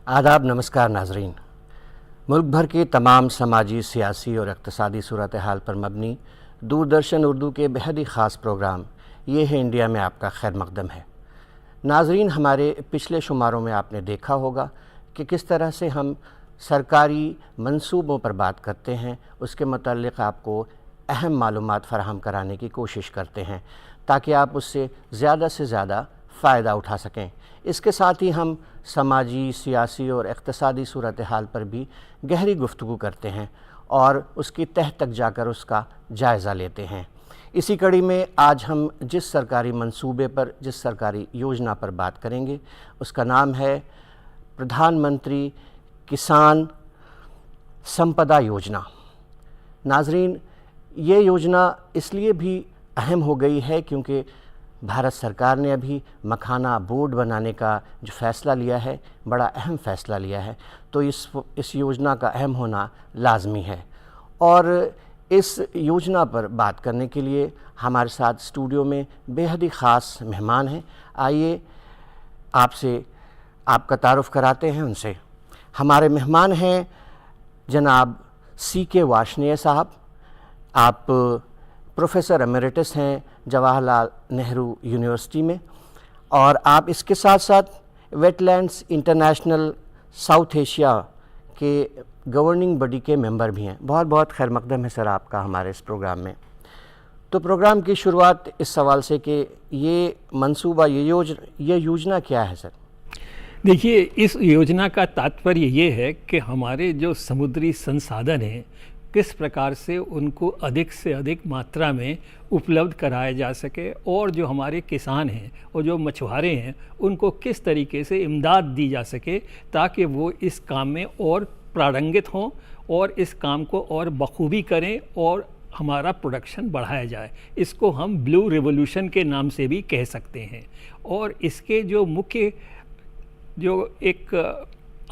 आदाब, नमस्कार नाजरीन। मुल्क भर के तमाम समाजी, सियासी और इक़्तिसादी सूरत हाल पर मबनी दूरदर्शन उर्दू के बेहद ही ख़ास प्रोग्राम ये है इंडिया में आपका खैर मकदम है। नाजरीन, हमारे पिछले शुमारों में आपने देखा होगा कि किस तरह से हम सरकारी मंसूबों पर बात करते हैं, उसके मुतल्लिक़ आपको अहम मालूमात फ़राहम कराने की कोशिश करते हैं ताकि आप उससे से ज़्यादा फ़ायदा उठा सकें। इसके साथ ही हम समाजी, सियासी और इक़्तिसादी सूरत हाल पर भी गहरी गुफ्तगू करते हैं और उसकी तह तक जाकर उसका जायज़ा लेते हैं। इसी कड़ी में आज हम जिस सरकारी मंसूबे पर, जिस सरकारी योजना पर बात करेंगे उसका नाम है प्रधानमंत्री किसान संपदा योजना। नाजरीन, ये योजना इसलिए भी अहम हो गई है क्योंकि भारत सरकार ने अभी मखाना बोर्ड बनाने का जो फ़ैसला लिया है, बड़ा अहम फ़ैसला लिया है, तो इस योजना का अहम होना लाजमी है। और इस योजना पर बात करने के लिए हमारे साथ स्टूडियो में बेहद ही ख़ास मेहमान हैं। आइए आपसे आपका तारुफ़ कराते हैं उनसे। हमारे मेहमान हैं जनाब CK वार्ष्णेय साहब। आप प्रोफेसर एमेरिटस हैं जवाहरलाल नेहरू यूनिवर्सिटी में और आप इसके साथ साथ वेटलैंड्स इंटरनेशनल साउथ एशिया के गवर्निंग बॉडी के मेंबर भी हैं। बहुत बहुत खैर मकदम है सर आपका हमारे इस प्रोग्राम में। तो प्रोग्राम की शुरुआत इस सवाल से कि ये मंसूबा, ये योजना क्या है सर? देखिए, इस योजना का तात्पर्य ये है कि हमारे जो समुद्री संसाधन हैं किस प्रकार से उनको अधिक से अधिक मात्रा में उपलब्ध कराया जा सके और जो हमारे किसान हैं और जो मछुआरे हैं उनको किस तरीके से इमदाद दी जा सके ताकि वो इस काम में और प्रारंगित हों और इस काम को और बखूबी करें और हमारा प्रोडक्शन बढ़ाया जाए। इसको हम ब्लू रिवॉल्यूशन के नाम से भी कह सकते हैं। और इसके जो मुख्य जो एक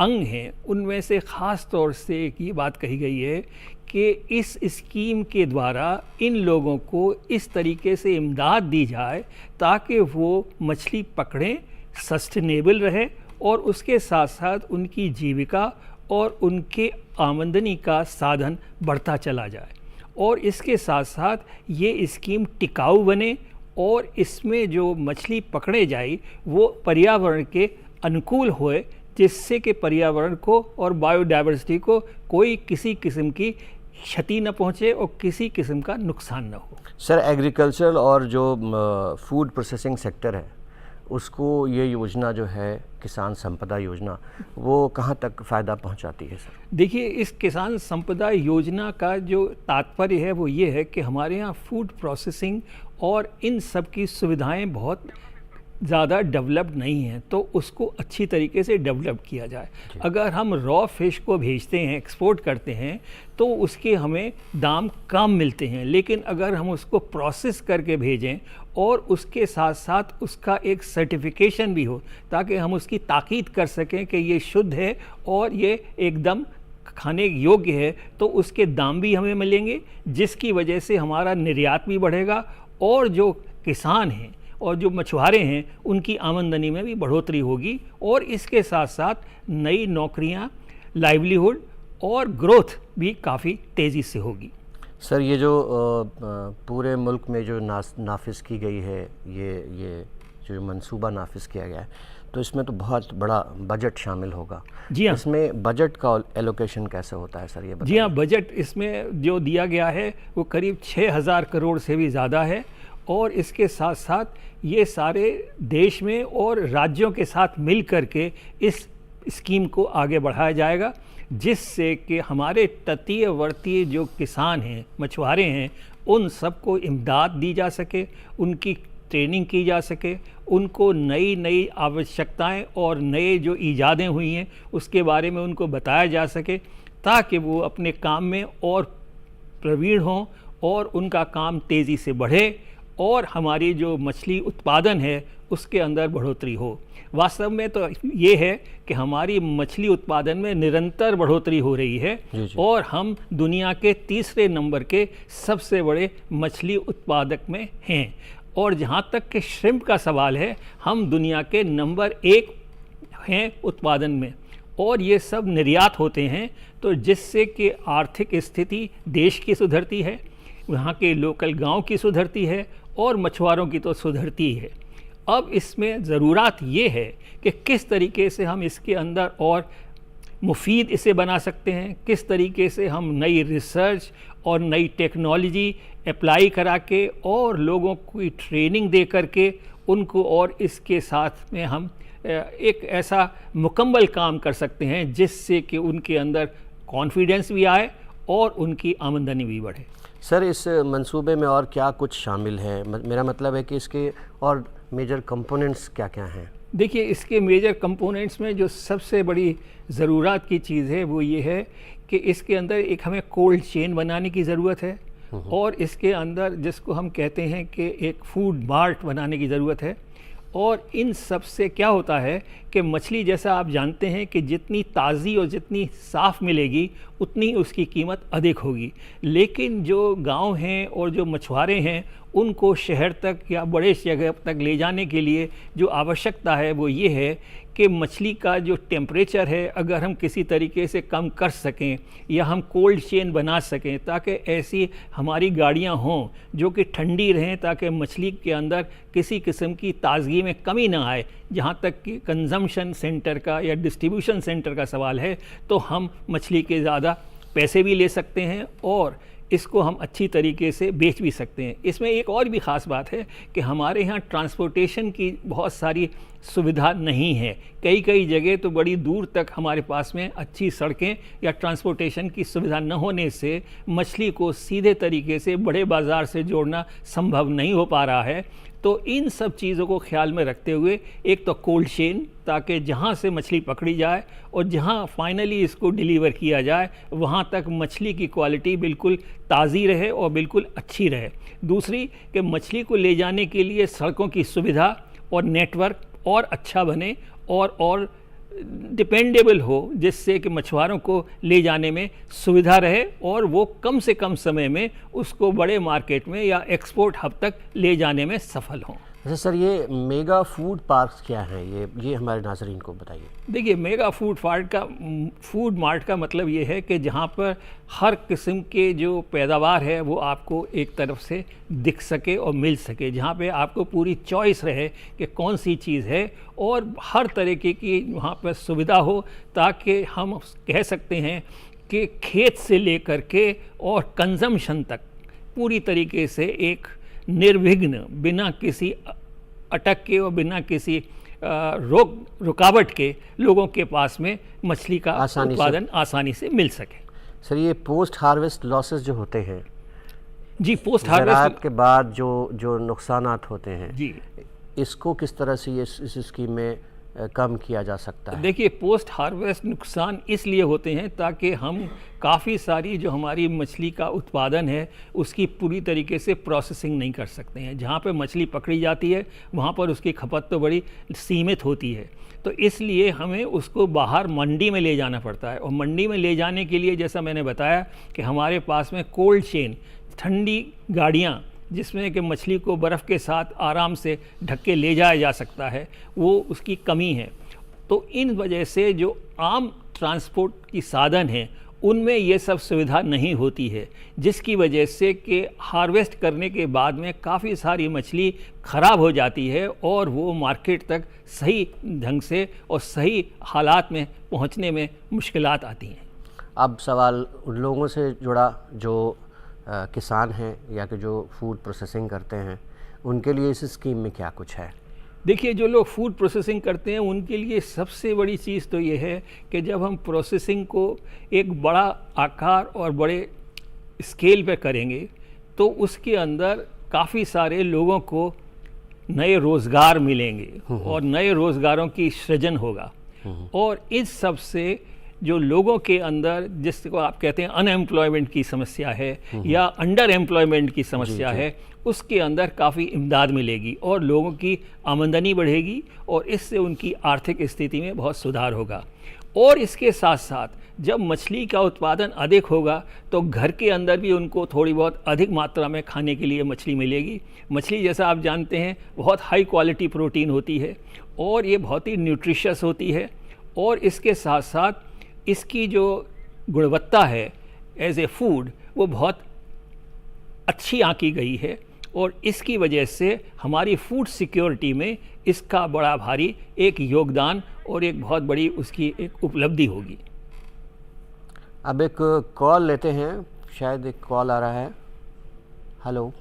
अंग हैं उनमें से ख़ास तौर से एक ये बात कही गई है कि इस स्कीम के द्वारा इन लोगों को इस तरीके से इमदाद दी जाए ताकि वो मछली पकड़ें, सस्टेनेबल रहे और उसके साथ साथ उनकी जीविका और उनके आमदनी का साधन बढ़ता चला जाए। और इसके साथ साथ ये स्कीम टिकाऊ बने और इसमें जो मछली पकड़े जाए वो पर्यावरण के अनुकूल होए, जिससे कि पर्यावरण को और बायोडाइवर्सिटी को कोई किसी किस्म की क्षति न पहुँचे और किसी किस्म का नुकसान न हो। सर, एग्रीकल्चर और जो फूड प्रोसेसिंग सेक्टर है उसको ये योजना जो है किसान संपदा योजना, वो कहाँ तक फ़ायदा पहुँचाती है सर? देखिए, इस किसान संपदा योजना का जो तात्पर्य है वो ये है कि हमारे यहाँ फूड प्रोसेसिंग और इन सब की सुविधाएं बहुत ज़्यादा डेवलप्ड नहीं हैं, तो उसको अच्छी तरीके से डेवलप किया जाए। अगर हम रॉ फिश को भेजते हैं, एक्सपोर्ट करते हैं, तो उसके हमें दाम कम मिलते हैं, लेकिन अगर हम उसको प्रोसेस करके भेजें और उसके साथ साथ उसका एक सर्टिफिकेशन भी हो ताकि हम उसकी ताकीद कर सकें कि ये शुद्ध है और ये एकदम खाने योग्य है, तो उसके दाम भी हमें मिलेंगे, जिसकी वजह से हमारा निर्यात भी बढ़ेगा और जो किसान हैं और जो मछुआरे हैं उनकी आमदनी में भी बढ़ोतरी होगी और इसके साथ साथ नई नौकरियां, लाइवलीहुड और ग्रोथ भी काफ़ी तेज़ी से होगी। सर, ये जो पूरे मुल्क में जो नाफिज की गई है, ये जो मंसूबा नाफिज किया गया है, तो इसमें तो बहुत बड़ा बजट शामिल होगा। जी हाँ। इसमें बजट का एलोकेशन कैसे होता है सर, ये बताइए। जी हाँ, बजट इसमें जो दिया गया है वो करीब 6000 करोड़ से भी ज़्यादा है और इसके साथ साथ ये सारे देश में और राज्यों के साथ मिल कर के इस स्कीम को आगे बढ़ाया जाएगा, जिससे कि हमारे तटीयवर्ती जो किसान हैं, मछुआरे हैं, उन सबको इमदाद दी जा सके, उनकी ट्रेनिंग की जा सके, उनको नई नई आवश्यकताएं और नए जो ईजादें हुई हैं उसके बारे में उनको बताया जा सके ताकि वो अपने काम में और प्रवीण हों और उनका काम तेज़ी से बढ़े और हमारी जो मछली उत्पादन है उसके अंदर बढ़ोतरी हो। वास्तव में तो ये है कि हमारी मछली उत्पादन में निरंतर बढ़ोतरी हो रही है और हम दुनिया के तीसरे नंबर के सबसे बड़े मछली उत्पादक में हैं। और जहाँ तक कि श्रिम्प का सवाल है, हम दुनिया के नंबर 1 हैं उत्पादन में और ये सब निर्यात होते हैं, तो जिससे कि आर्थिक स्थिति देश की सुधरती है, वहाँ के लोकल गांव की सुधरती है और मछुआरों की तो सुधरती है। अब इसमें ज़रूरत ये है कि किस तरीके से हम इसके अंदर और मुफीद इसे बना सकते हैं, किस तरीके से हम नई रिसर्च और नई टेक्नोलॉजी अप्लाई करा के और लोगों को ट्रेनिंग दे करके उनको और इसके साथ में हम एक ऐसा मुकम्मल काम कर सकते हैं जिससे कि उनके अंदर कॉन्फिडेंस भी आए और उनकी आमदनी भी बढ़े। सर, इस मंसूबे में और क्या कुछ शामिल है? मेरा मतलब है कि इसके और मेजर कंपोनेंट्स क्या क्या हैं? देखिए, इसके मेजर कंपोनेंट्स में जो सबसे बड़ी ज़रूरत की चीज़ है वो ये है कि इसके अंदर एक हमें कोल्ड चेन बनाने की ज़रूरत है और इसके अंदर जिसको हम कहते हैं कि एक फूड मार्ट बनाने की ज़रूरत है। और इन सब से क्या होता है कि मछली, जैसा आप जानते हैं कि जितनी ताज़ी और जितनी साफ़ मिलेगी उतनी उसकी कीमत अधिक होगी, लेकिन जो गांव हैं और जो मछुआरे हैं उनको शहर तक या बड़े जगह तक ले जाने के लिए जो आवश्यकता है वो ये है कि मछली का जो टेम्परेचर है अगर हम किसी तरीके से कम कर सकें या हम कोल्ड चेन बना सकें ताकि ऐसी हमारी गाड़ियां हों जो कि ठंडी रहें, ताकि मछली के अंदर किसी किस्म की ताज़गी में कमी ना आए। जहाँ तक कि कंजम्पशन सेंटर का या डिस्ट्रीब्यूशन सेंटर का सवाल है, तो हम मछली के ज़्यादा पैसे भी ले सकते हैं और इसको हम अच्छी तरीके से बेच भी सकते हैं। इसमें एक और भी ख़ास बात है कि हमारे यहाँ ट्रांसपोर्टेशन की बहुत सारी सुविधा नहीं है। कई कई जगह तो बड़ी दूर तक हमारे पास में अच्छी सड़कें या ट्रांसपोर्टेशन की सुविधा न होने से मछली को सीधे तरीके से बड़े बाज़ार से जोड़ना संभव नहीं हो पा रहा है। तो इन सब चीज़ों को ख्याल में रखते हुए एक तो कोल्ड चेन, ताकि जहाँ से मछली पकड़ी जाए और जहाँ फाइनली इसको डिलीवर किया जाए वहाँ तक मछली की क्वालिटी बिल्कुल ताज़ी रहे और बिल्कुल अच्छी रहे। दूसरी कि मछली को ले जाने के लिए सड़कों की सुविधा और नेटवर्क और अच्छा बने और डिपेंडेबल हो, जिससे कि मछुआरों को ले जाने में सुविधा रहे और वो कम से कम समय में उसको बड़े मार्केट में या एक्सपोर्ट हब तक ले जाने में सफल हों। अच्छा सर, ये मेगा फूड पार्क्स क्या हैं? ये हमारे नाज़रीन को बताइए। देखिए, मेगा फूड मार्ट का मतलब ये है कि जहाँ पर हर किस्म के जो पैदावार है वो आपको एक तरफ से दिख सके और मिल सके, जहाँ पे आपको पूरी चॉइस रहे कि कौन सी चीज़ है और हर तरीके की वहाँ पर सुविधा हो, ताकि हम कह सकते हैं कि खेत से लेकर के और कंजम्पशन तक पूरी तरीके से एक निर्विघ्न, बिना किसी अटक के और बिना किसी रुकावट के लोगों के पास में मछली का उत्पादन आसानी से मिल सके। सर, ये पोस्ट हार्वेस्ट लॉसेस जो होते हैं, जी, पोस्ट हार्वेस्ट के बाद जो नुकसानात होते हैं, जी, इसको किस तरह से इस स्कीम में कम किया जा सकता है? देखिए, पोस्ट हार्वेस्ट नुकसान इसलिए होते हैं ताकि हम काफ़ी सारी जो हमारी मछली का उत्पादन है उसकी पूरी तरीके से प्रोसेसिंग नहीं कर सकते हैं। जहाँ पे मछली पकड़ी जाती है वहाँ पर उसकी खपत तो बड़ी सीमित होती है, तो इसलिए हमें उसको बाहर मंडी में ले जाना पड़ता है। और मंडी में ले जाने के लिए जैसा मैंने बताया कि हमारे पास में कोल्ड चेन, ठंडी गाड़ियाँ जिसमें कि मछली को बर्फ़ के साथ आराम से ढक के ले जाया जा सकता है, वो उसकी कमी है। तो इन वजह से जो आम ट्रांसपोर्ट की साधन हैं उनमें ये सब सुविधा नहीं होती है, जिसकी वजह से कि हार्वेस्ट करने के बाद में काफ़ी सारी मछली ख़राब हो जाती है और वो मार्केट तक सही ढंग से और सही हालात में पहुंचने में मुश्किलात आती हैं। अब सवाल उन लोगों से जुड़ा जो किसान हैं या कि जो फूड प्रोसेसिंग करते हैं, उनके लिए इस स्कीम में क्या कुछ है? देखिए, जो लोग फूड प्रोसेसिंग करते हैं उनके लिए सबसे बड़ी चीज़ तो ये है कि जब हम प्रोसेसिंग को एक बड़ा आकार और बड़े स्केल पे करेंगे तो उसके अंदर काफ़ी सारे लोगों को नए रोज़गार मिलेंगे और नए रोज़गारों की सृजन होगा। और इस सब से जो लोगों के अंदर, जिसको आप कहते हैं अनएम्प्लॉयमेंट की समस्या है या अंडर एम्प्लॉयमेंट की समस्या है, उसके अंदर काफ़ी इमदाद मिलेगी और लोगों की आमदनी बढ़ेगी और इससे उनकी आर्थिक स्थिति में बहुत सुधार होगा। और इसके साथ साथ जब मछली का उत्पादन अधिक होगा तो घर के अंदर भी उनको थोड़ी बहुत अधिक मात्रा में खाने के लिए मछली मिलेगी। मछली, जैसा आप जानते हैं, बहुत हाई क्वालिटी प्रोटीन होती है और ये बहुत ही न्यूट्रिशियस होती है और इसके साथ साथ इसकी जो गुणवत्ता है एज ए फूड वो बहुत अच्छी आंकी गई है, और इसकी वजह से हमारी फूड सिक्योरिटी में इसका बड़ा भारी एक योगदान और एक बहुत बड़ी उसकी एक उपलब्धि होगी। अब एक कॉल लेते हैं, शायद एक कॉल आ रहा है। हेलो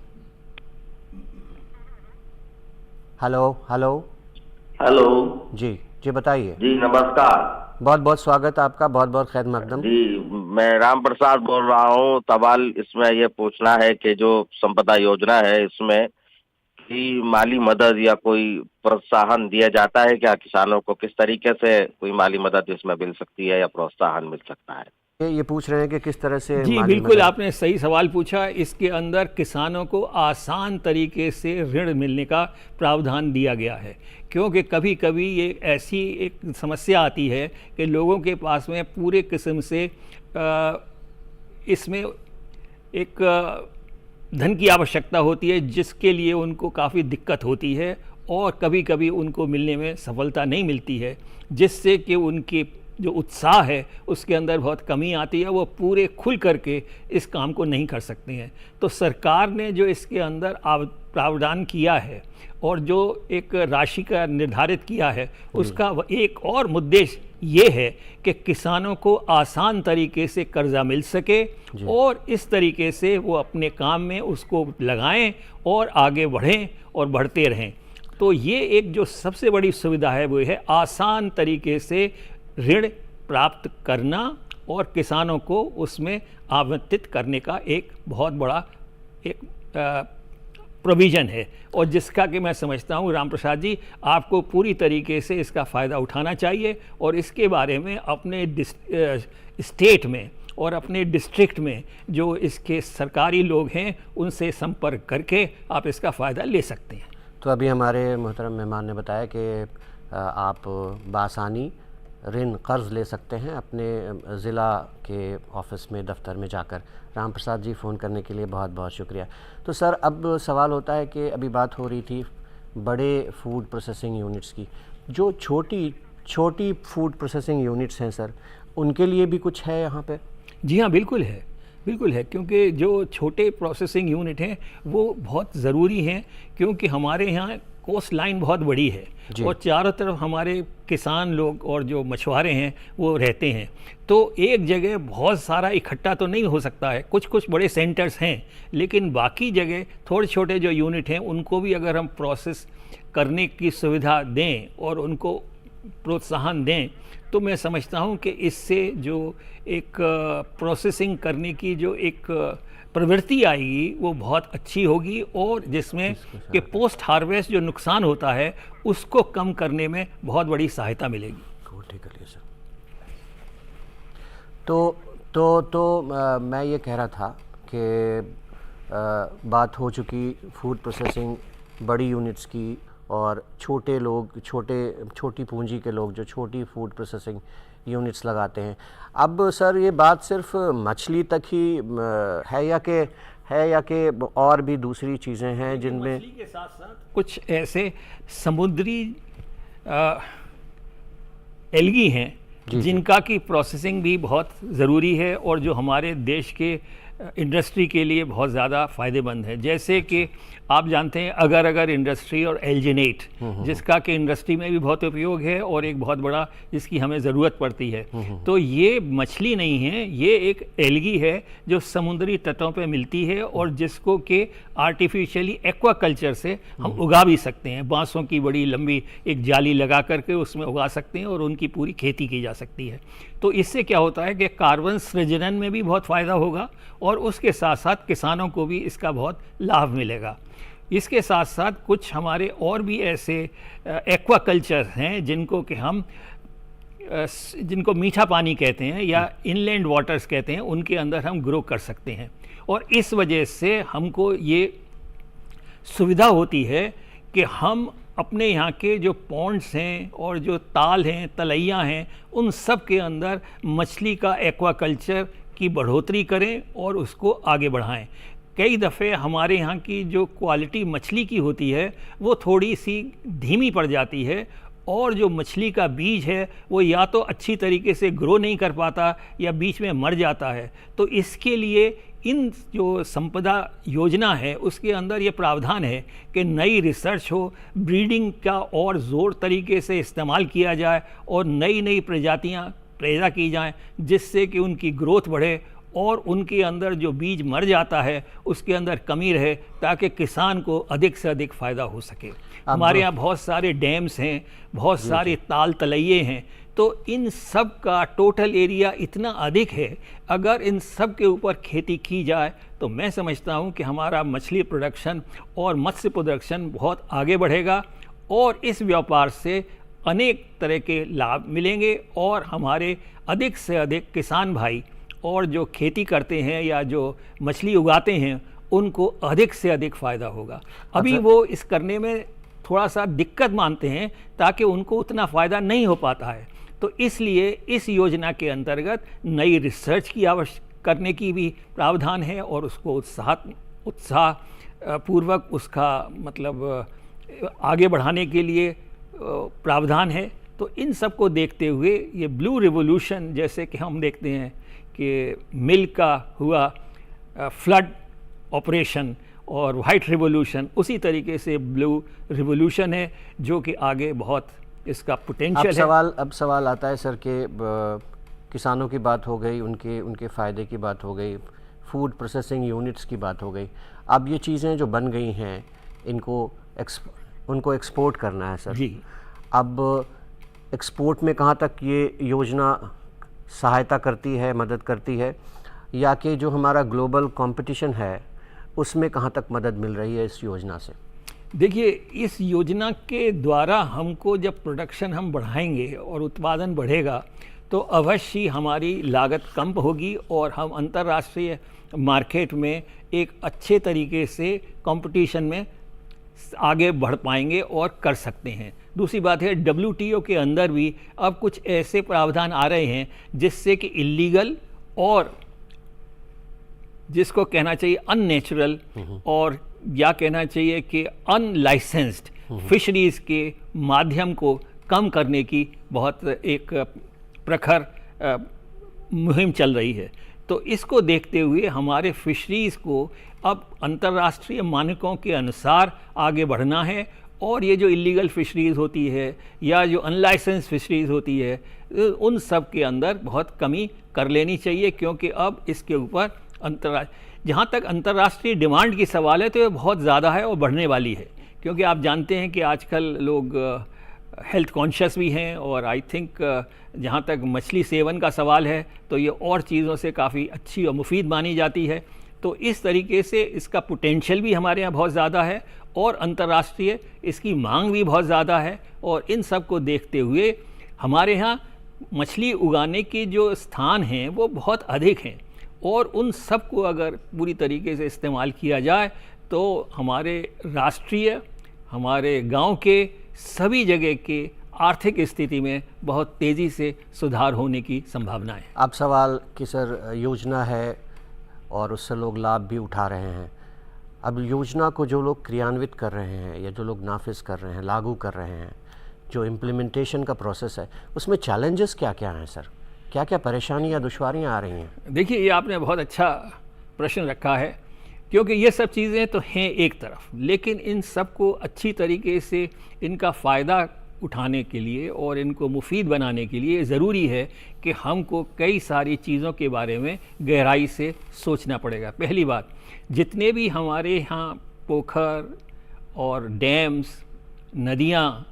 हेलो हेलो हेलो जी जी बताइए। जी नमस्कार बहुत बहुत स्वागत आपका, बहुत बहुत खैर मकदम। जी। मैं राम प्रसाद बोल रहा हूँ। सवाल इसमें ये पूछना है कि जो संपदा योजना है इसमें की माली मदद या कोई प्रोत्साहन दिया जाता है क्या किसानों को? किस तरीके से कोई माली मदद इसमें मिल सकती है या प्रोत्साहन मिल सकता है? ये पूछ रहे हैं कि किस तरह से जी माली बिल्कुल, मदद- आपने सही सवाल पूछा। इसके अंदर किसानों को आसान तरीके से ऋण मिलने का प्रावधान दिया गया है, क्योंकि कभी कभी ये ऐसी एक समस्या आती है कि लोगों के पास में पूरे किस्म से इसमें एक धन की आवश्यकता होती है, जिसके लिए उनको काफ़ी दिक्कत होती है और कभी कभी उनको मिलने में सफलता नहीं मिलती है, जिससे कि उनकी जो उत्साह है उसके अंदर बहुत कमी आती है, वो पूरे खुल करके इस काम को नहीं कर सकते हैं। तो सरकार ने जो इसके अंदर प्रावधान किया है और जो एक राशि का निर्धारित किया है, उसका एक और उद्देश्य ये है कि किसानों को आसान तरीके से कर्जा मिल सके और इस तरीके से वो अपने काम में उसको लगाएं और आगे बढ़ें और बढ़ते रहें। तो ये एक जो सबसे बड़ी सुविधा है वो है आसान तरीके से ऋण प्राप्त करना और किसानों को उसमें आवंटित करने का एक बहुत बड़ा एक प्रोविज़न है, और जिसका कि मैं समझता हूँ राम प्रसाद जी आपको पूरी तरीके से इसका फ़ायदा उठाना चाहिए और इसके बारे में अपने स्टेट में और अपने डिस्ट्रिक्ट में जो इसके सरकारी लोग हैं उनसे संपर्क करके आप इसका फ़ायदा ले सकते हैं। तो अभी हमारे मोहतरम मेहमान ने बताया कि आप बासानी ऋण कर्ज ले सकते हैं अपने ज़िला के ऑफिस में, दफ्तर में जाकर। राम प्रसाद जी, फ़ोन करने के लिए बहुत बहुत शुक्रिया। तो सर, अब सवाल होता है कि अभी बात हो रही थी बड़े फूड प्रोसेसिंग यूनिट्स की, जो छोटी फूड प्रोसेसिंग यूनिट्स हैं सर, उनके लिए भी कुछ है यहाँ पे? जी हाँ, बिल्कुल है, बिल्कुल है, क्योंकि जो छोटे प्रोसेसिंग यूनिट हैं वो बहुत ज़रूरी हैं, क्योंकि हमारे यहाँ कोस्ट लाइन बहुत बड़ी है और चारों तरफ हमारे किसान लोग और जो मछुआरे हैं वो रहते हैं। तो एक जगह बहुत सारा इकट्ठा तो नहीं हो सकता है, कुछ कुछ बड़े सेंटर्स हैं, लेकिन बाकी जगह थोड़े छोटे जो यूनिट हैं उनको भी अगर हम प्रोसेस करने की सुविधा दें और उनको प्रोत्साहन दें, तो मैं समझता हूं कि इससे जो एक प्रोसेसिंग करने की जो एक प्रवृत्ति आएगी वो बहुत अच्छी होगी, और जिसमें कि पोस्ट हार्वेस्ट जो नुकसान होता है उसको कम करने में बहुत बड़ी सहायता मिलेगी। ठीक है सर। तो मैं ये कह रहा था कि बात हो चुकी फूड प्रोसेसिंग बड़ी यूनिट्स की, और छोटे लोग, छोटी पूंजी के लोग जो छोटी फूड प्रोसेसिंग यूनिट्स लगाते हैं। अब सर, ये बात सिर्फ मछली तक ही है या कि और भी दूसरी चीज़ें हैं जिनमें? मछली के साथ साथ कुछ ऐसे समुद्री एल्गी हैं जिनका की प्रोसेसिंग भी बहुत ज़रूरी है और जो हमारे देश के इंडस्ट्री के लिए बहुत ज़्यादा फ़ायदेमंद है। जैसे कि आप जानते हैं अगर इंडस्ट्री और एल्जिनेट, जिसका कि इंडस्ट्री में भी बहुत उपयोग है और एक बहुत बड़ा जिसकी हमें ज़रूरत पड़ती है। तो ये मछली नहीं है, ये एक एल्गी है जो समुद्री तटों पे मिलती है और जिसको कि आर्टिफिशियली एक्वाकल्चर से हम उगा भी सकते हैं। बांसों की बड़ी लंबी एक जाली लगा करके उसमें उगा सकते हैं और उनकी पूरी खेती की जा सकती है। तो इससे क्या होता है कि कार्बन सृजन में भी बहुत फ़ायदा होगा और उसके साथ साथ किसानों को भी इसका बहुत लाभ मिलेगा। इसके साथ साथ कुछ हमारे और भी ऐसे एक्वाकल्चर हैं जिनको मीठा पानी कहते हैं या इनलैंड वाटर्स कहते हैं, उनके अंदर हम ग्रो कर सकते हैं और इस वजह से हमको ये सुविधा होती है कि हम अपने यहाँ के जो पॉन्ड्स हैं और जो ताल हैं, तलैया हैं, उन सब के अंदर मछली का एक्वाकल्चर की बढ़ोतरी करें और उसको आगे बढ़ाएं। कई दफ़े हमारे यहाँ की जो क्वालिटी मछली की होती है वो थोड़ी सी धीमी पड़ जाती है और जो मछली का बीज है वो या तो अच्छी तरीके से ग्रो नहीं कर पाता या बीच में मर जाता है। तो इसके लिए इन जो संपदा योजना है उसके अंदर ये प्रावधान है कि नई रिसर्च हो, ब्रीडिंग का और ज़ोर तरीके से इस्तेमाल किया जाए और नई नई प्रजातियाँ पैदा की जाएं, जिससे कि उनकी ग्रोथ बढ़े और उनके अंदर जो बीज मर जाता है उसके अंदर कमी रहे, ताकि किसान को अधिक से अधिक फ़ायदा हो सके। हमारे यहाँ बहुत सारे डैम्स हैं, बहुत सारे ताल तलैये हैं, तो इन सब का टोटल एरिया इतना अधिक है। अगर इन सब के ऊपर खेती की जाए तो मैं समझता हूँ कि हमारा मछली प्रोडक्शन और मत्स्य प्रोडक्शन बहुत आगे बढ़ेगा और इस व्यापार से अनेक तरह के लाभ मिलेंगे और हमारे अधिक से अधिक किसान भाई और जो खेती करते हैं या जो मछली उगाते हैं उनको अधिक से अधिक फ़ायदा होगा। अभी वो इस करने में थोड़ा सा दिक्कत मानते हैं ताकि उनको उतना फ़ायदा नहीं हो पाता है। तो इसलिए इस योजना के अंतर्गत नई रिसर्च की करने की भी प्रावधान है और उसको उत्साह पूर्वक उसका मतलब आगे बढ़ाने के लिए प्रावधान है। तो इन सब को देखते हुए ये ब्लू रिवोल्यूशन, जैसे कि हम देखते हैं कि मिल्क का हुआ फ्लड ऑपरेशन और वाइट रिवोल्यूशन, उसी तरीके से ब्लू रिवोल्यूशन है जो कि आगे बहुत इसका पोटेंशियल है। अब सवाल आता है सर कि किसानों की बात हो गई, उनके फ़ायदे की बात हो गई, फूड प्रोसेसिंग यूनिट्स की बात हो गई। अब ये चीज़ें जो बन गई हैं उनको एक्सपोर्ट करना है सर जी। अब एक्सपोर्ट में कहाँ तक ये योजना सहायता करती है, मदद करती है, या कि जो हमारा ग्लोबल कंपटीशन है उसमें कहाँ तक मदद मिल रही है इस योजना से? देखिए, इस योजना के द्वारा हमको जब प्रोडक्शन हम बढ़ाएंगे और उत्पादन बढ़ेगा तो अवश्य हमारी लागत कम होगी और हम अंतर्राष्ट्रीय मार्केट में एक अच्छे तरीके से कंपटीशन में आगे बढ़ पाएंगे और कर सकते हैं। दूसरी बात है, WTO के अंदर भी अब कुछ ऐसे प्रावधान आ रहे हैं जिससे कि इलीगल और जिसको कहना चाहिए अननेचुरल और या कहना चाहिए कि अनलाइसेंस्ड फिशरीज़ के माध्यम को कम करने की बहुत एक प्रखर मुहिम चल रही है। तो इसको देखते हुए हमारे फिशरीज़ को अब अंतर्राष्ट्रीय मानकों के अनुसार आगे बढ़ना है और ये जो इलीगल फिशरीज़ होती है या जो अनलाइसेंस फिशरीज़ होती है उन सब के अंदर बहुत कमी कर लेनी चाहिए, क्योंकि अब इसके ऊपर जहाँ तक अंतर्राष्ट्रीय डिमांड की सवाल है तो ये बहुत ज़्यादा है और बढ़ने वाली है, क्योंकि आप जानते हैं कि आजकल लोग हेल्थ कॉन्शियस भी हैं और आई थिंक जहाँ तक मछली सेवन का सवाल है तो ये और चीज़ों से काफ़ी अच्छी और मुफीद मानी जाती है। तो इस तरीके से इसका पोटेंशियल भी हमारे यहाँ बहुत ज़्यादा है और अंतर्राष्ट्रीय इसकी मांग भी बहुत ज़्यादा है और इन सब को देखते हुए हमारे यहाँ मछली उगाने के जो स्थान हैं वो बहुत अधिक हैं और उन सब को अगर पूरी तरीके से इस्तेमाल किया जाए तो हमारे राष्ट्रीय, हमारे गांव के सभी जगह के आर्थिक स्थिति में बहुत तेज़ी से सुधार होने की संभावना है। अब सवाल कि सर योजना है और उससे लोग लाभ भी उठा रहे हैं। अब योजना को जो लोग क्रियान्वित कर रहे हैं या जो लोग नाफिज कर रहे हैं, लागू कर रहे हैं, जो इम्प्लीमेंटेशन का प्रोसेस है उसमें चैलेंजेस क्या क्या हैं सर? क्या क्या परेशानियाँ, दुश्वारियाँ आ रही हैं? देखिए, ये आपने बहुत अच्छा प्रश्न रखा है, क्योंकि ये सब चीज़ें तो हैं एक तरफ, लेकिन इन सब को अच्छी तरीके से इनका फ़ायदा उठाने के लिए और इनको मुफीद बनाने के लिए ज़रूरी है कि हमको कई सारी चीज़ों के बारे में गहराई से सोचना पड़ेगा। पहली बात, जितने भी हमारे यहाँ पोखर और डैम्स, नदियाँ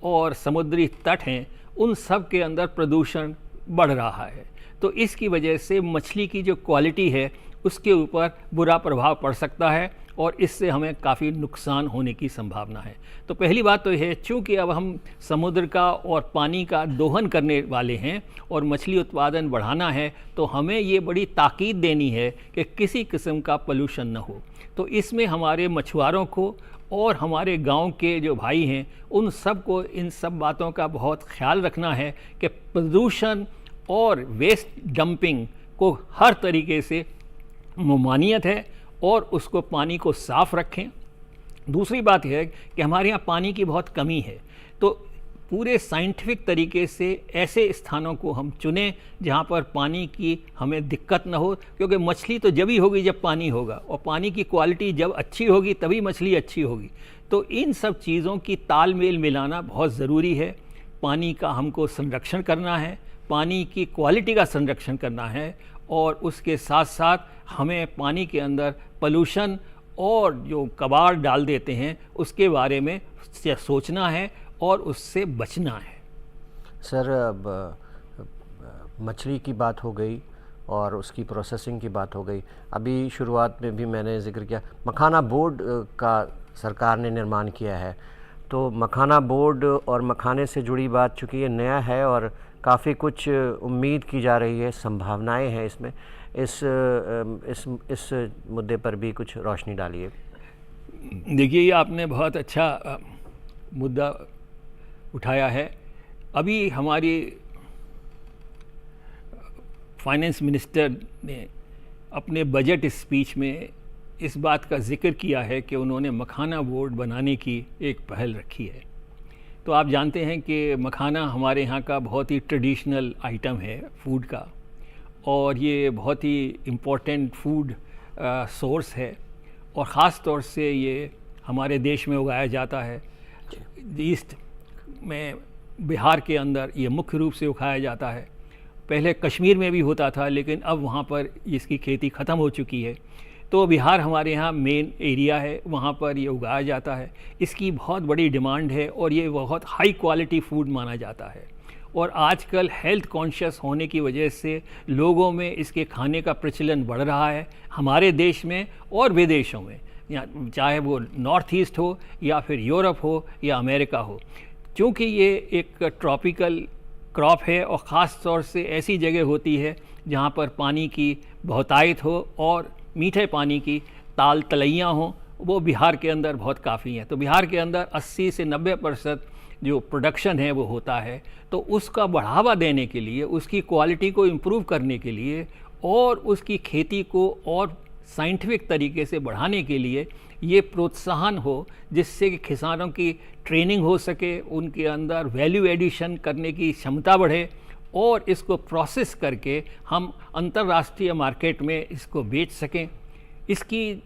और समुद्री तट हैं, उन सब के अंदर प्रदूषण बढ़ रहा है। तो इसकी वजह से मछली की जो क्वालिटी है उसके ऊपर बुरा प्रभाव पड़ सकता है और इससे हमें काफ़ी नुकसान होने की संभावना है। तो पहली बात तो है, चूँकि अब हम समुद्र का और पानी का दोहन करने वाले हैं और मछली उत्पादन बढ़ाना है, तो हमें ये बड़ी ताकीद देनी है कि किसी किस्म का पोल्यूशन न हो। तो इसमें हमारे मछुआरों को और हमारे गांव के जो भाई हैं उन सब को इन सब बातों का बहुत ख्याल रखना है कि प्रदूषण और वेस्ट डंपिंग को हर तरीके से ममानियत है और उसको पानी को साफ़ रखें। दूसरी बात यह है कि हमारे यहाँ पानी की बहुत कमी है, तो पूरे साइंटिफिक तरीके से ऐसे स्थानों को हम चुनें जहाँ पर पानी की हमें दिक्कत ना हो, क्योंकि मछली तो जब ही होगी जब पानी होगा, और पानी की क्वालिटी जब अच्छी होगी तभी मछली अच्छी होगी। तो इन सब चीज़ों की तालमेल मिलाना बहुत ज़रूरी है। पानी का हमको संरक्षण करना है, पानी की क्वालिटी का संरक्षण करना है, और उसके साथ साथ हमें पानी के अंदर पोल्यूशन और जो कबाड़ डाल देते हैं उसके बारे में सोचना है और उससे बचना है। सर, अब मछली की बात हो गई और उसकी प्रोसेसिंग की बात हो गई। अभी शुरुआत में भी मैंने जिक्र किया मखाना बोर्ड का सरकार ने निर्माण किया है। तो मखाना बोर्ड और मखाने से जुड़ी बात, चूँकि ये नया है और काफ़ी कुछ उम्मीद की जा रही है, संभावनाएं हैं इसमें, इस मुद्दे पर भी कुछ रोशनी डालिए। देखिए, ये आपने बहुत अच्छा मुद्दा उठाया है। अभी हमारी फाइनेंस मिनिस्टर ने अपने बजट स्पीच में इस बात का जिक्र किया है कि उन्होंने मखाना बोर्ड बनाने की एक पहल रखी है। तो आप जानते हैं कि मखाना हमारे यहाँ का बहुत ही ट्रेडिशनल आइटम है फूड का, और ये बहुत ही इम्पोर्टेंट फूड सोर्स है, और ख़ास तौर से ये हमारे देश में उगाया जाता है। ईस्ट में बिहार के अंदर ये मुख्य रूप से उगाया जाता है। पहले कश्मीर में भी होता था, लेकिन अब वहाँ पर इसकी खेती ख़त्म हो चुकी है। तो बिहार हमारे यहाँ मेन एरिया है, वहाँ पर ये उगाया जाता है। इसकी बहुत बड़ी डिमांड है और ये बहुत हाई क्वालिटी फूड माना जाता है। और आजकल हेल्थ कॉन्शियस होने की वजह से लोगों में इसके खाने का प्रचलन बढ़ रहा है, हमारे देश में और विदेशों में, या चाहे वो नॉर्थ ईस्ट हो या फिर यूरोप हो या अमेरिका हो। क्योंकि ये एक ट्रॉपिकल क्रॉप है और ख़ास तौर से ऐसी जगह होती है जहाँ पर पानी की बहुतायत हो और मीठे पानी की ताल तलैयाँ हों, वो बिहार के अंदर बहुत काफ़ी हैं। तो बिहार के अंदर 80 से 90% जो प्रोडक्शन है वो होता है। तो उसका बढ़ावा देने के लिए, उसकी क्वालिटी को इम्प्रूव करने के लिए और उसकी खेती को और साइंटिफिक तरीके से बढ़ाने के लिए ये प्रोत्साहन हो, जिससे कि किसानों की ट्रेनिंग हो सके, उनके अंदर वैल्यू एडिशन करने की क्षमता बढ़े और इसको प्रोसेस करके हम अंतर्राष्ट्रीय मार्केट में इसको बेच सकें। इसकी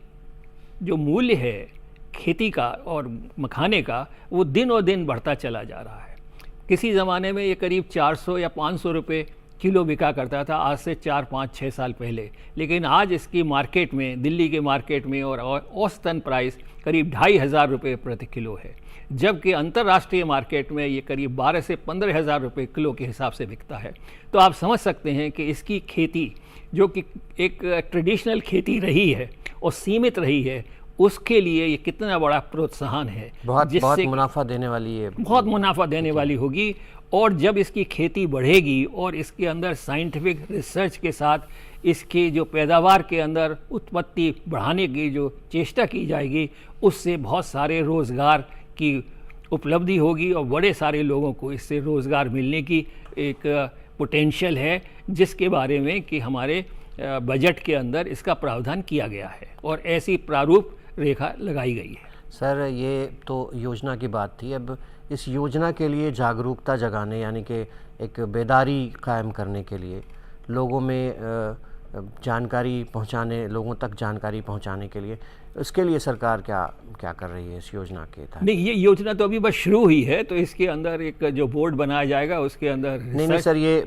जो मूल्य है खेती का और मखाने का, वो दिनों दिन बढ़ता चला जा रहा है। किसी ज़माने में ये करीब 400 या 500 रुपये किलो बिका करता था, आज से 4-5-6 साल पहले। लेकिन आज इसकी मार्केट में, दिल्ली के मार्केट में और औसतन प्राइस करीब 2,500 रुपये प्रति किलो है, जबकि अंतर्राष्ट्रीय मार्केट में ये करीब 12 से 15,000 रुपये किलो के हिसाब से बिकता है। तो आप समझ सकते हैं कि इसकी खेती, जो कि एक ट्रेडिशनल खेती रही है और सीमित रही है, उसके लिए ये कितना बड़ा प्रोत्साहन है। बहुत मुनाफा देने वाली है, बहुत मुनाफा देने वाली होगी। और जब इसकी खेती बढ़ेगी और इसके अंदर साइंटिफिक रिसर्च के साथ इसकी जो पैदावार के अंदर उत्पत्ति बढ़ाने की जो चेष्टा की जाएगी, उससे बहुत सारे रोज़गार की उपलब्धि होगी और बड़े सारे लोगों को इससे रोज़गार मिलने की एक पोटेंशियल है, जिसके बारे में कि हमारे बजट के अंदर इसका प्रावधान किया गया है और ऐसी प्रारूप रेखा लगाई गई है। सर, ये तो योजना की बात थी। अब इस योजना के लिए जागरूकता जगाने, यानी कि एक बेदारी कायम करने के लिए, लोगों में जानकारी पहुंचाने, लोगों तक जानकारी पहुंचाने के लिए, उसके लिए सरकार क्या कर रही है इस योजना के तहत? नहीं, ये योजना तो अभी बस शुरू हुई है, तो इसके अंदर एक जो बोर्ड बनाया जाएगा उसके अंदर नहीं सर, ये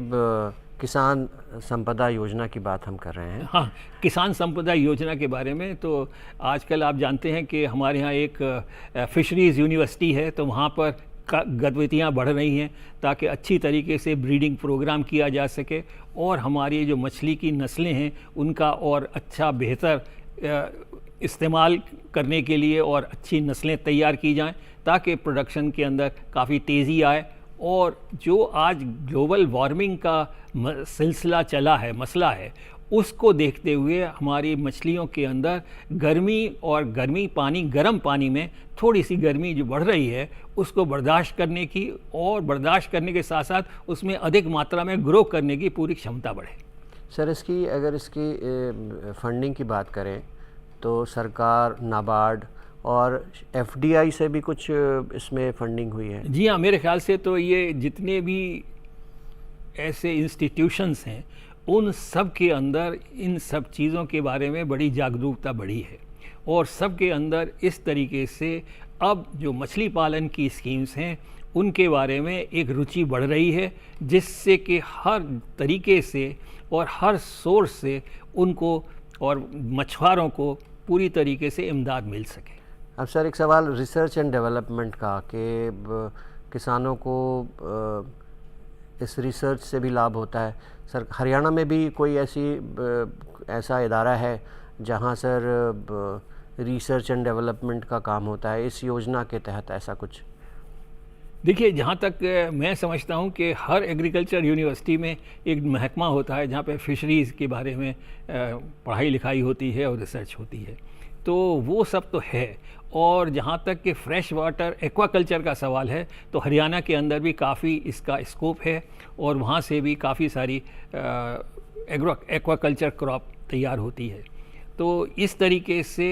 किसान संपदा योजना की बात हम कर रहे हैं। हाँ, किसान संपदा योजना के बारे में तो आजकल आप जानते हैं कि हमारे यहाँ एक फिशरीज़ यूनिवर्सिटी है, तो वहाँ पर गतिविधियाँ बढ़ रही हैं ताकि अच्छी तरीके से ब्रीडिंग प्रोग्राम किया जा सके और हमारी जो मछली की नस्लें हैं उनका और अच्छा बेहतर इस्तेमाल करने के लिए और अच्छी नस्लें तैयार की जाएं, ताकि प्रोडक्शन के अंदर काफ़ी तेज़ी आए। और जो आज ग्लोबल वार्मिंग का सिलसिला चला है, मसला है, उसको देखते हुए हमारी मछलियों के अंदर गर्म पानी में थोड़ी सी गर्मी जो बढ़ रही है, उसको बर्दाश्त करने की और बर्दाश्त करने के साथ साथ उसमें अधिक मात्रा में ग्रो करने की पूरी क्षमता बढ़े। सर, अगर इसकी फंडिंग की बात करें तो सरकार, नाबार्ड और एफडीआई से भी कुछ इसमें फंडिंग हुई है? जी हाँ, मेरे ख्याल से तो ये जितने भी ऐसे इंस्टीट्यूशंस हैं उन सब के अंदर इन सब चीज़ों के बारे में बड़ी जागरूकता बढ़ी है और सब के अंदर इस तरीके से अब जो मछली पालन की स्कीम्स हैं उनके बारे में एक रुचि बढ़ रही है, जिससे कि हर तरीके से और हर सोर्स से उनको और मछुआरों को पूरी तरीके से इमदाद मिल सके। अब सर एक सवाल रिसर्च एंड डेवलपमेंट का कि किसानों को इस रिसर्च से भी लाभ होता है। सर हरियाणा में भी कोई ऐसा इदारा है जहां सर रिसर्च एंड डेवलपमेंट का काम होता है इस योजना के तहत, ऐसा कुछ? देखिए, जहाँ तक मैं समझता हूँ कि हर एग्रीकल्चर यूनिवर्सिटी में एक महकमा होता है जहाँ पे फिशरीज़ के बारे में पढ़ाई लिखाई होती है और रिसर्च होती है, तो वो सब तो है। और जहाँ तक कि फ्रेश वाटर एक्वाकल्चर का सवाल है तो हरियाणा के अंदर भी काफ़ी इसका स्कोप है और वहाँ से भी काफ़ी सारी एक्वाकल्चर क्रॉप तैयार होती है। तो इस तरीके से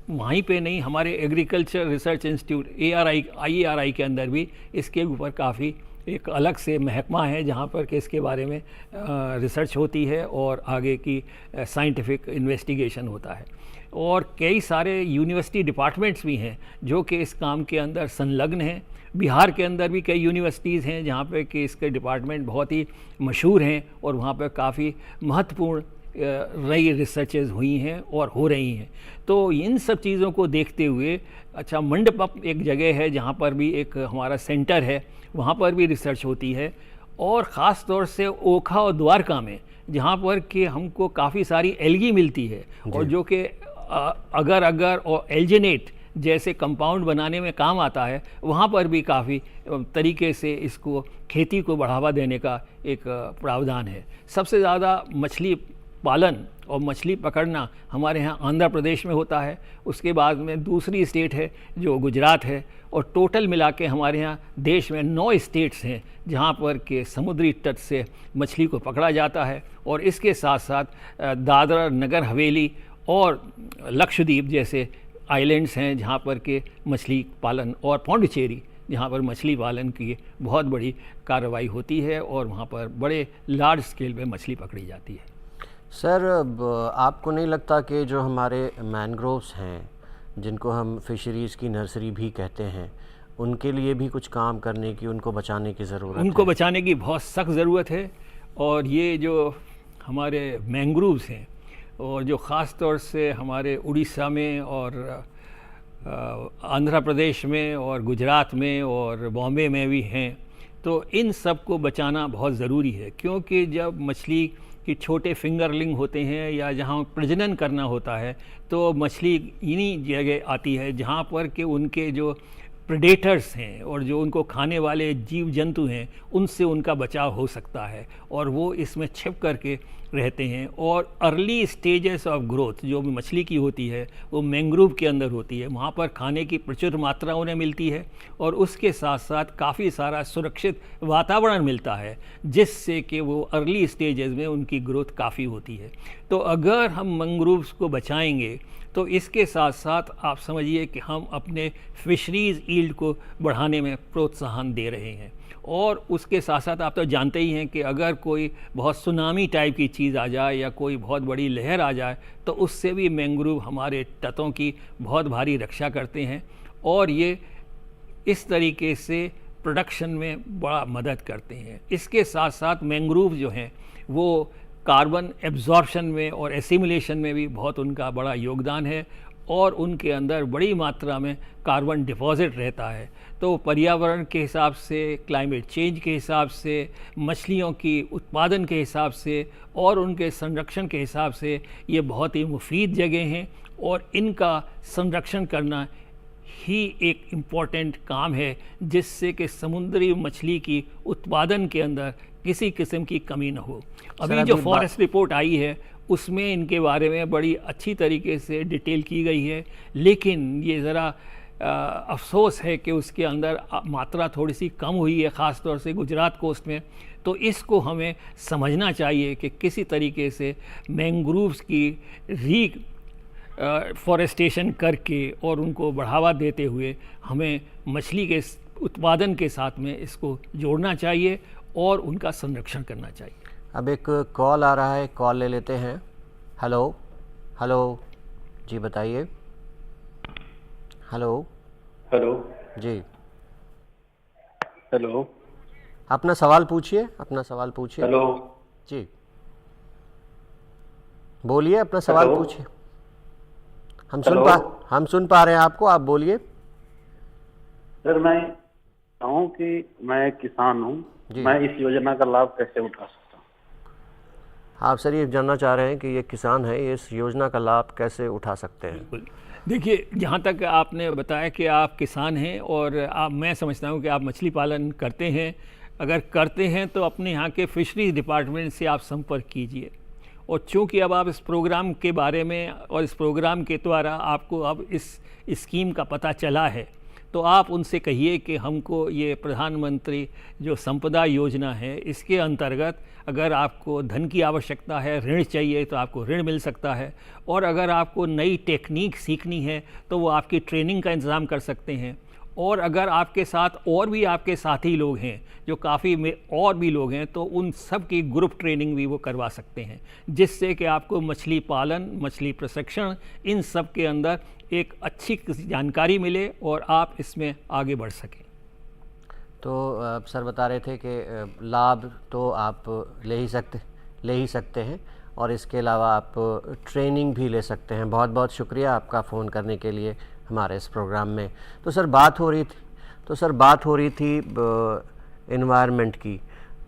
वहीं पे नहीं, हमारे एग्रीकल्चर रिसर्च इंस्टीट्यूट IARI के अंदर भी इसके ऊपर काफ़ी एक अलग से महकमा है जहाँ पर कि इसके बारे में रिसर्च होती है और आगे की साइंटिफिक इन्वेस्टिगेशन होता है। और कई सारे यूनिवर्सिटी डिपार्टमेंट्स भी हैं जो कि इस काम के अंदर संलग्न हैं। बिहार के अंदर भी कई यूनिवर्सिटीज़ हैं जहाँ पे कि इसके डिपार्टमेंट बहुत ही मशहूर हैं और वहाँ पर काफ़ी महत्वपूर्ण रही रिसर्चेज हुई हैं और हो रही हैं। तो इन सब चीज़ों को देखते हुए अच्छा, मंडपम एक जगह है जहाँ पर भी एक हमारा सेंटर है, वहाँ पर भी रिसर्च होती है। और ख़ास तौर से ओखा और द्वारका में जहाँ पर कि हमको काफ़ी सारी एल्गी मिलती है और जो कि अगर और एल्जिनेट जैसे कंपाउंड बनाने में काम आता है, वहाँ पर भी काफ़ी तरीके से इसको खेती को बढ़ावा देने का एक प्रावधान है। सबसे ज़्यादा मछली पालन और मछली पकड़ना हमारे यहाँ आंध्र प्रदेश में होता है, उसके बाद में दूसरी स्टेट है जो गुजरात है, और टोटल मिला के हमारे यहाँ देश में 9 स्टेट्स हैं जहाँ पर के समुद्री तट से मछली को पकड़ा जाता है। और इसके साथ साथ दादरा नगर हवेली और लक्षद्वीप जैसे आइलैंड्स हैं जहाँ पर के मछली पालन, और पौंडीचेरी जहाँ पर मछली पालन की बहुत बड़ी कार्रवाई होती है और वहाँ पर बड़े लार्ज स्केल पे मछली पकड़ी जाती है। सर आपको नहीं लगता कि जो हमारे मैंग्रोव्स हैं, जिनको हम फिशरीज़ की नर्सरी भी कहते हैं, उनके लिए भी कुछ काम करने की, उनको बचाने की ज़रूरत है? उनको बचाने की बहुत सख्त ज़रूरत है। और ये जो हमारे मैंग्रोव्स हैं और जो ख़ास तौर से हमारे उड़ीसा में और आंध्र प्रदेश में और गुजरात में और बॉम्बे में भी हैं, तो इन सब को बचाना बहुत ज़रूरी है। क्योंकि जब मछली कि छोटे फिंगरलिंग होते हैं या जहाँ प्रजनन करना होता है, तो मछली इन्हीं जगह आती है जहाँ पर कि उनके जो प्रेडेटर्स हैं और जो उनको खाने वाले जीव जंतु हैं उनसे उनका बचाव हो सकता है और वो इसमें छिप करके रहते हैं। और अर्ली स्टेजेस ऑफ ग्रोथ जो भी मछली की होती है वो मैंग्रोव के अंदर होती है, वहाँ पर खाने की प्रचुर मात्रा उन्हें मिलती है और उसके साथ साथ काफ़ी सारा सुरक्षित वातावरण मिलता है जिससे कि वो अर्ली स्टेजेस में उनकी ग्रोथ काफ़ी होती है। तो अगर हम मैंग्रोव्स को बचाएंगे तो इसके साथ साथ आप समझिए कि हम अपने फिशरीज़ ईल्ड को बढ़ाने में प्रोत्साहन दे रहे हैं। और उसके साथ साथ आप तो जानते ही हैं कि अगर कोई बहुत सुनामी टाइप की चीज़ आ जाए या कोई बहुत बड़ी लहर आ जाए तो उससे भी मैंग्रोव हमारे तटों की बहुत भारी रक्षा करते हैं और ये इस तरीके से प्रोडक्शन में बड़ा मदद करते हैं। इसके साथ साथ मैंग्रोव जो हैं वो कार्बन एब्जॉर्प्शन में और एसिमुलेशन में भी बहुत उनका बड़ा योगदान है और उनके अंदर बड़ी मात्रा में कार्बन डिपॉजिट रहता है। तो पर्यावरण के हिसाब से, क्लाइमेट चेंज के हिसाब से, मछलियों की उत्पादन के हिसाब से और उनके संरक्षण के हिसाब से ये बहुत ही मुफीद जगह हैं और इनका संरक्षण करना ही एक इम्पॉर्टेंट काम है जिससे कि समुद्री मछली की उत्पादन के अंदर किसी किस्म की कमी न हो। अभी जो फॉरेस्ट रिपोर्ट आई है उसमें इनके बारे में बड़ी अच्छी तरीके से डिटेल की गई है, लेकिन ये ज़रा अफसोस है कि उसके अंदर मात्रा थोड़ी सी कम हुई है, ख़ास तौर से गुजरात कोस्ट में। तो इसको हमें समझना चाहिए कि किसी तरीके से मैंग्रोव्स की फॉरेस्टेशन करके और उनको बढ़ावा देते हुए हमें मछली के उत्पादन के साथ में इसको जोड़ना चाहिए और उनका संरक्षण करना चाहिए। अब एक कॉल आ रहा है, कॉल ले लेते हैं। हेलो हेलो जी बताइए। हेलो हेलो जी, हेलो अपना सवाल पूछिए, अपना सवाल पूछिए। हेलो जी बोलिए, अपना सवाल हेलो? पूछिए। हम सुन पा रहे हैं आपको, आप बोलिए। सर मैं हूँ कि मैं एक किसान हूँ, जी। मैं इस योजना का लाभ कैसे उठा सकता हूँ? आप सर ये जानना चाह रहे हैं कि ये किसान है, ये इस योजना का लाभ कैसे उठा सकते हैं? बिल्कुल। देखिए, जहाँ तक आपने बताया कि आप किसान हैं और मैं समझता हूँ कि आप मछली पालन करते हैं। अगर करते हैं तो अपने यहाँ के फिशरीज डिपार्टमेंट से आप संपर्क कीजिए। और चूँकि अब आप इस प्रोग्राम के बारे में और इस प्रोग्राम के द्वारा आपको अब इस स्कीम का पता चला है, तो आप उनसे कहिए कि हमको ये प्रधानमंत्री जो संपदा योजना है, इसके अंतर्गत अगर आपको धन की आवश्यकता है, ऋण चाहिए तो आपको ऋण मिल सकता है। और अगर आपको नई टेक्निक सीखनी है तो वो आपकी ट्रेनिंग का इंतज़ाम कर सकते हैं। और अगर आपके साथ और भी आपके साथी लोग हैं जो काफ़ी में और भी लोग हैं, तो उन सब की ग्रुप ट्रेनिंग भी वो करवा सकते हैं, जिससे कि आपको मछली पालन, मछली प्रशिक्षण, इन सब के अंदर एक अच्छी जानकारी मिले और आप इसमें आगे बढ़ सकें। तो सर बता रहे थे कि लाभ तो आप ले ही सकते हैं और इसके अलावा आप ट्रेनिंग भी ले सकते हैं। बहुत बहुत शुक्रिया आपका फ़ोन करने के लिए हमारे इस प्रोग्राम में। तो सर बात हो रही थी एनवायरनमेंट की,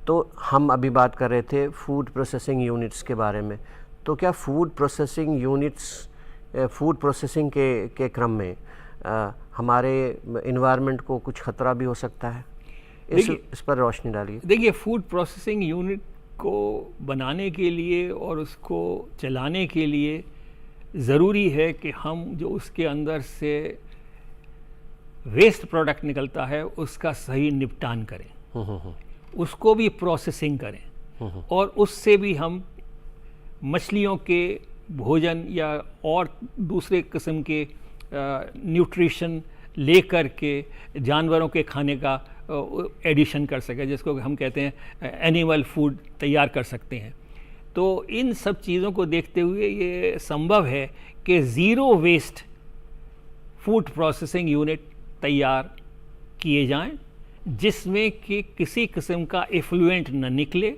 तो हम अभी बात कर रहे थे फूड प्रोसेसिंग यूनिट्स के बारे में। तो क्या फूड प्रोसेसिंग के क्रम में हमारे इन्वायरमेंट को कुछ खतरा भी हो सकता है? इस पर रोशनी डालिए। देखिए, फूड प्रोसेसिंग यूनिट को बनाने के लिए और उसको चलाने के लिए ज़रूरी है कि हम जो उसके अंदर से वेस्ट प्रोडक्ट निकलता है उसका सही निपटान करें, उसको भी प्रोसेसिंग करें और उससे भी हम मछलियों के भोजन या और दूसरे किस्म के न्यूट्रिशन लेकर के जानवरों के खाने का एडिशन कर सके, जिसको हम कहते हैं एनिमल फूड तैयार कर सकते हैं। तो इन सब चीज़ों को देखते हुए ये संभव है कि zero waste food processing unit तैयार किए जाएं, जिसमें कि किसी किस्म का इफ्लुएंट न निकले,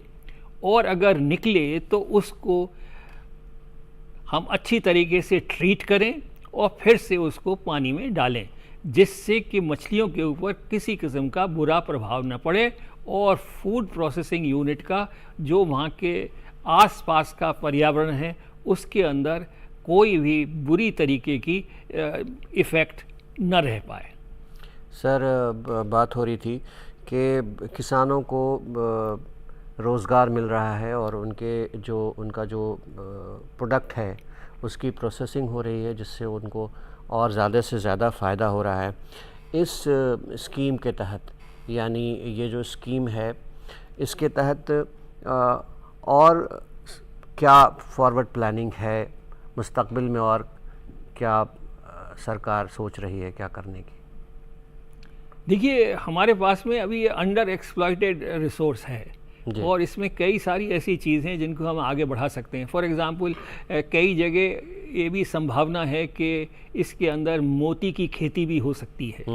और अगर निकले तो उसको हम अच्छी तरीके से ट्रीट करें और फिर से उसको पानी में डालें, जिससे कि मछलियों के ऊपर किसी किस्म का बुरा प्रभाव न पड़े और फूड प्रोसेसिंग यूनिट का जो वहाँ के आसपास का पर्यावरण है उसके अंदर कोई भी बुरी तरीके की इफ़ेक्ट न रह पाए। सर बात हो रही थी कि किसानों को रोज़गार मिल रहा है और उनका जो प्रोडक्ट है उसकी प्रोसेसिंग हो रही है, जिससे उनको और ज़्यादा से ज़्यादा फ़ायदा हो रहा है। इस स्कीम के तहत, यानी ये जो स्कीम है इसके तहत और क्या फॉरवर्ड प्लानिंग है मुस्तकबिल में, और क्या सरकार सोच रही है क्या करने की? देखिए, हमारे पास में अभी ये अंडर एक्सप्लॉइटेड रिसोर्स है और इसमें कई सारी ऐसी चीज़ें हैं जिनको हम आगे बढ़ा सकते हैं। फॉर एग्ज़ाम्पल, कई जगह ये भी संभावना है कि इसके अंदर मोती की खेती भी हो सकती है,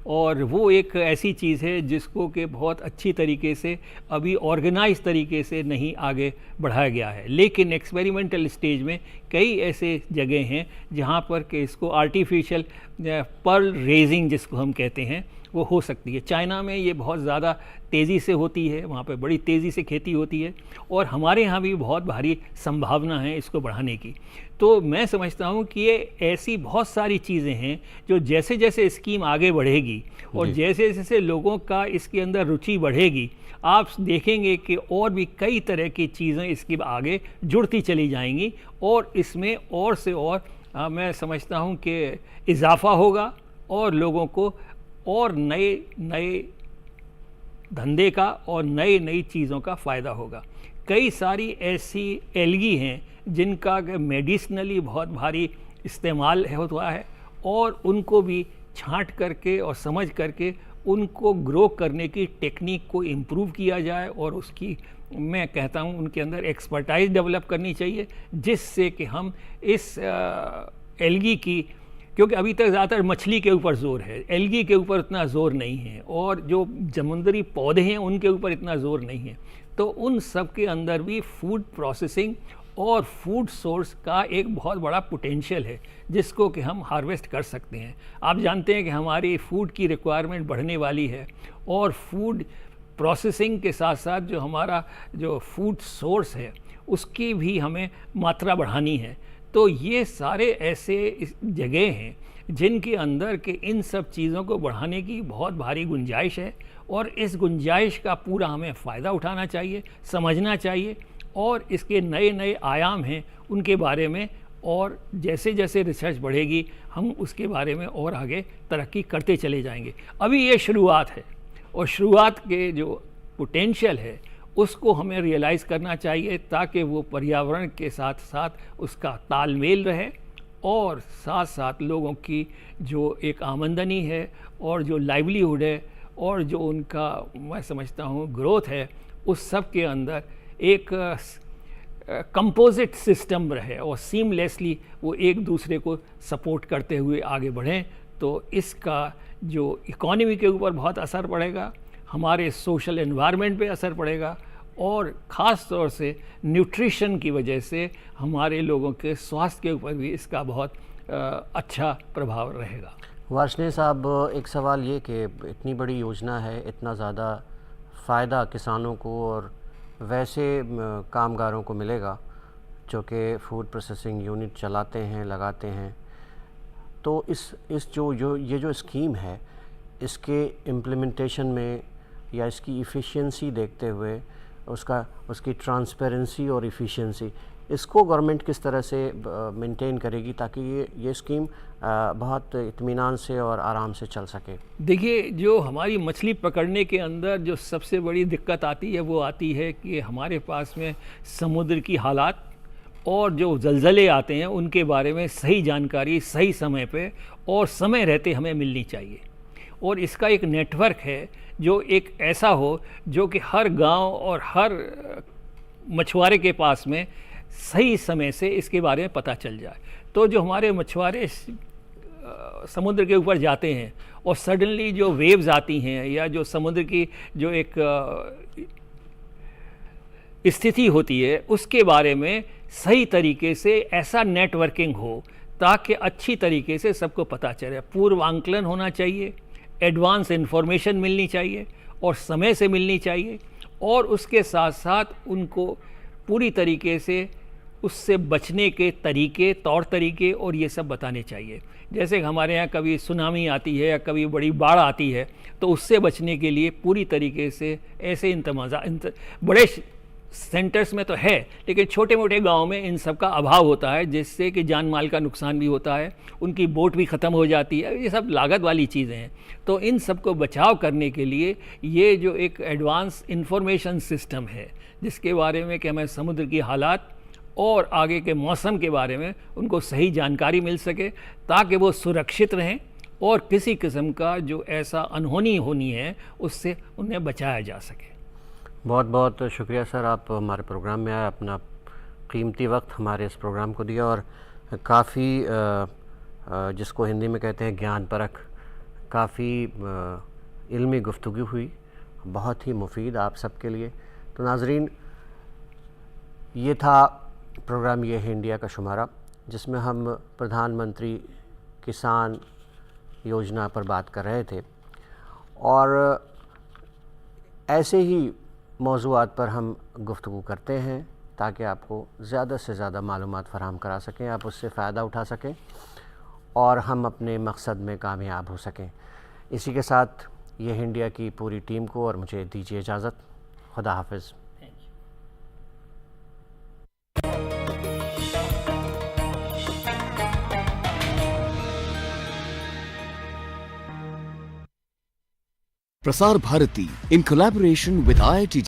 और वो एक ऐसी चीज़ है जिसको कि बहुत अच्छी तरीके से अभी ऑर्गेनाइज तरीके से नहीं आगे बढ़ाया गया है, लेकिन एक्सपेरिमेंटल स्टेज में कई ऐसे जगह हैं जहाँ पर कि इसको आर्टिफिशियल पर्ल रेजिंग जिसको हम कहते हैं वो हो सकती है। चाइना में ये बहुत ज़्यादा तेज़ी से होती है, वहाँ पे बड़ी तेज़ी से खेती होती है, और हमारे यहाँ भी बहुत भारी संभावना है इसको बढ़ाने की। तो मैं समझता हूँ कि ये ऐसी बहुत सारी चीज़ें हैं जो जैसे जैसे स्कीम आगे बढ़ेगी और जैसे जैसे लोगों का इसके अंदर रुचि बढ़ेगी, आप देखेंगे कि और भी कई तरह की चीज़ें इसके आगे जुड़ती चली जाएंगी और इसमें और से और मैं समझता हूँ कि इजाफ़ा होगा और लोगों को और नए नए धंधे का और नई नई चीज़ों का फ़ायदा होगा। कई सारी ऐसी एल्गी हैं जिनका मेडिसिनली बहुत भारी इस्तेमाल होता है, और उनको भी छांट करके और समझ करके उनको ग्रो करने की टेक्निक को इम्प्रूव किया जाए, और उसकी मैं कहता हूँ उनके अंदर एक्सपर्टाइज डेवलप करनी चाहिए, जिससे कि हम इस एल्गी की, क्योंकि अभी तक ज़्यादातर मछली के ऊपर ज़ोर है, एल्गी के ऊपर इतना ज़ोर नहीं है, और जो समुद्री पौधे हैं उनके ऊपर इतना ज़ोर नहीं है, तो उन सब के अंदर भी फूड प्रोसेसिंग और फूड सोर्स का एक बहुत बड़ा पोटेंशियल है, जिसको कि हम हार्वेस्ट कर सकते हैं। आप जानते हैं कि हमारी फूड की रिक्वायरमेंट बढ़ने वाली है, और फूड प्रोसेसिंग के साथ साथ जो हमारा जो फूड सोर्स है उसकी भी हमें मात्रा बढ़ानी है। तो ये सारे ऐसे जगह हैं जिनके अंदर के इन सब चीज़ों को बढ़ाने की बहुत भारी गुंजाइश है, और इस गुंजाइश का पूरा हमें फ़ायदा उठाना चाहिए, समझना चाहिए, और इसके नए नए आयाम हैं उनके बारे में, और जैसे जैसे रिसर्च बढ़ेगी हम उसके बारे में और आगे तरक्की करते चले जाएंगे। अभी ये शुरुआत है, और शुरुआत के जो पोटेंशियल है उसको हमें रियलाइज़ करना चाहिए, ताकि वो पर्यावरण के साथ साथ उसका तालमेल रहे, और साथ साथ लोगों की जो एक आमदनी है और जो लाइवलीहुड है और जो उनका मैं समझता हूँ ग्रोथ है, उस सब के अंदर एक कंपोजिट सिस्टम रहे, और सीमलेसली वो एक दूसरे को सपोर्ट करते हुए आगे बढ़ें। तो इसका जो इकोनॉमी के ऊपर बहुत असर पड़ेगा, हमारे सोशल एनवायरनमेंट पे असर पड़ेगा, और ख़ास तौर से न्यूट्रिशन की वजह से हमारे लोगों के स्वास्थ्य के ऊपर भी इसका बहुत अच्छा प्रभाव रहेगा। वार्ष्णेय साहब, एक सवाल ये कि इतनी बड़ी योजना है, इतना ज़्यादा फ़ायदा किसानों को और वैसे कामगारों को मिलेगा जो कि फूड प्रोसेसिंग यूनिट चलाते हैं, लगाते हैं, तो इस जो स्कीम है, इसके इम्प्लीमेंटेशन में या इसकी इफ़िशियंसी देखते हुए उसकी ट्रांसपेरेंसी और इफ़िशियंसी, इसको गवर्नमेंट किस तरह से मेंटेन करेगी ताकि ये स्कीम बहुत इत्मीनान से और आराम से चल सके? देखिए, जो हमारी मछली पकड़ने के अंदर जो सबसे बड़ी दिक्कत आती है वो आती है कि हमारे पास में समुद्र की हालात और जो ज़लज़ले आते हैं उनके बारे में सही जानकारी सही समय पे और समय रहते हमें मिलनी चाहिए। और इसका एक नेटवर्क है जो एक ऐसा हो जो कि हर गांव और हर मछुआरे के पास में सही समय से इसके बारे में पता चल जाए। तो जो हमारे मछुआरे समुद्र के ऊपर जाते हैं और सडनली जो वेव्स आती हैं या जो समुद्र की जो एक स्थिति होती है उसके बारे में सही तरीके से ऐसा नेटवर्किंग हो ताकि अच्छी तरीके से सबको पता चले। पूर्वांकलन होना चाहिए, एडवांस इन्फॉर्मेशन मिलनी चाहिए और समय से मिलनी चाहिए, और उसके साथ साथ उनको पूरी तरीके से उससे बचने के तरीके, तौर तरीके और ये सब बताने चाहिए। जैसे हमारे यहाँ कभी सुनामी आती है या कभी बड़ी बाढ़ आती है तो उससे बचने के लिए पूरी तरीके से ऐसे बड़े सेंटर्स में तो है लेकिन छोटे मोटे गांव में इन सब का अभाव होता है, जिससे कि जान माल का नुकसान भी होता है, उनकी बोट भी ख़त्म हो जाती है। ये सब लागत वाली चीज़ें हैं। तो इन सब को बचाव करने के लिए ये जो एक एडवांस इंफॉर्मेशन सिस्टम है जिसके बारे में कि हमें समुद्र की हालात और आगे के मौसम के बारे में उनको सही जानकारी मिल सके ताकि वो सुरक्षित रहें और किसी किस्म का जो ऐसा अनहोनी होनी है उससे उन्हें बचाया जा सके। बहुत बहुत शुक्रिया सर, आप हमारे प्रोग्राम में आए, अपना कीमती वक्त हमारे इस प्रोग्राम को दिया और काफ़ी जिसको हिंदी में कहते हैं ज्ञान परख, काफ़ी इल्मी गुफ्तगू हुई, बहुत ही मुफीद आप सबके लिए। तो नाजरीन, ये था प्रोग्राम ये है इंडिया का शुमारा, जिसमें हम प्रधानमंत्री किसान योजना पर बात कर रहे थे और ऐसे ही मौज़ूआत पर हम गुफ्तगू करते हैं ताकि आपको ज़्यादा से ज़्यादा मालूमात फ़राहम करा सकें, आप उससे फ़ायदा उठा सकें और हम अपने मकसद में कामयाब हो सकें। इसी के साथ ये इंडिया की पूरी टीम को और मुझे दीजिए इजाज़त। खुदा हाफ़िज़। Prasar Bharati in collaboration with IIT